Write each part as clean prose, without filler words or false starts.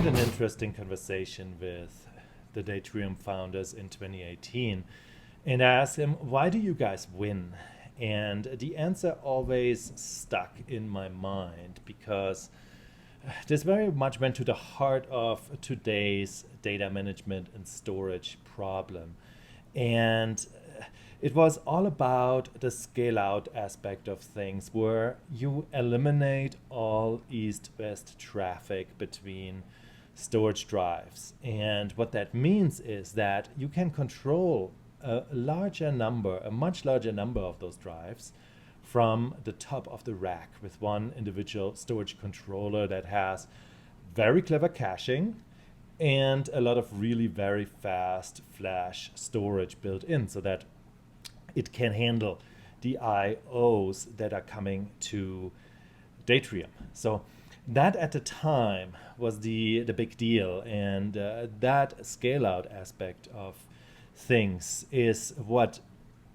had an interesting conversation with the Datrium founders in 2018, and I asked them, why do you guys win? And the answer always stuck in my mind because this very much went to the heart of today's data management and storage problem. And it was all about the scale out aspect of things, where you eliminate all east west traffic between storage drives. And what that means is that you can control a much larger number of those drives from the top of the rack with one individual storage controller that has very clever caching and a lot of really very fast flash storage built in so that it can handle the IOs that are coming to Datrium. So that at the time was the big deal, and that scale out aspect of things is what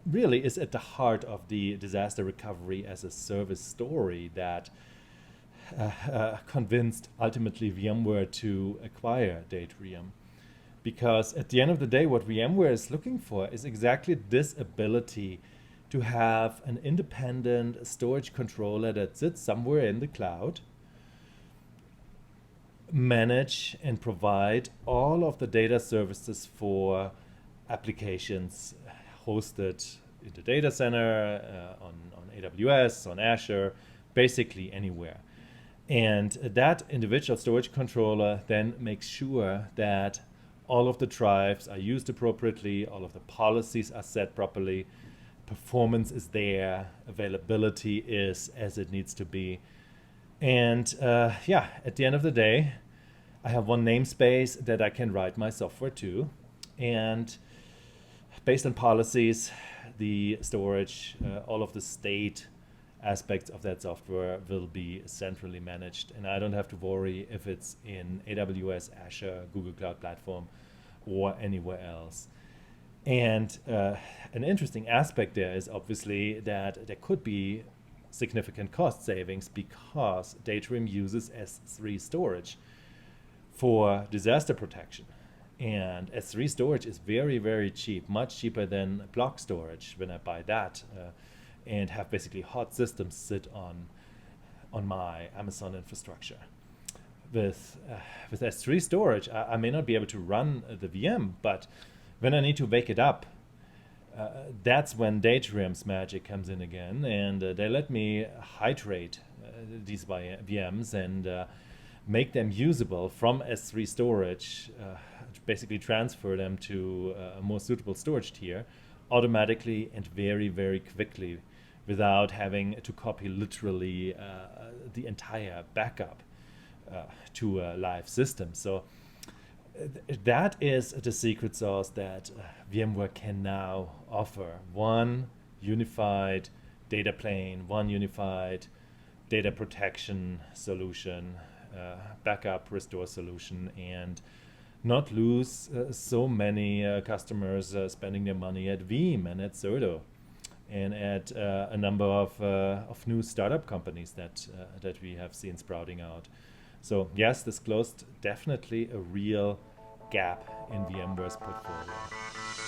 really is at the heart of the disaster recovery as a service story that convinced ultimately VMware to acquire Datrium. Because at the end of the day, what VMware is looking for is exactly this ability to have an independent storage controller that sits somewhere in the cloud, manage and provide all of the data services for applications hosted in the data center, on AWS, on Azure, basically anywhere. And that individual storage controller then makes sure that all of the drives are used appropriately, all of the policies are set properly, performance is there, availability is as it needs to be. And at the end of the day, I have one namespace that I can write my software to. And based on policies, the storage, all of the state aspects of that software will be centrally managed. And I don't have to worry if it's in AWS, Azure, Google Cloud Platform, or anywhere else. And an interesting aspect there is obviously that there could be significant cost savings because Datrium uses S3 storage for disaster protection. And S3 storage is very, very cheap, much cheaper than block storage when I buy that and have basically hot systems sit on my Amazon infrastructure. With S3 storage, I may not be able to run the VM, but when I need to wake it up, that's when Datrium's magic comes in again, and they let me hydrate these VMs and make them usable from S3 storage, basically transfer them to a more suitable storage tier automatically and very, very quickly without having to copy literally the entire backup to a live system. So that is the secret sauce that VMware can now offer. One unified data plane, one unified data protection solution, backup restore solution, and not lose so many customers spending their money at Veeam and at Zerto and at a number of new startup companies that we have seen sprouting out. So yes, this closed definitely a real gap in VMware's portfolio.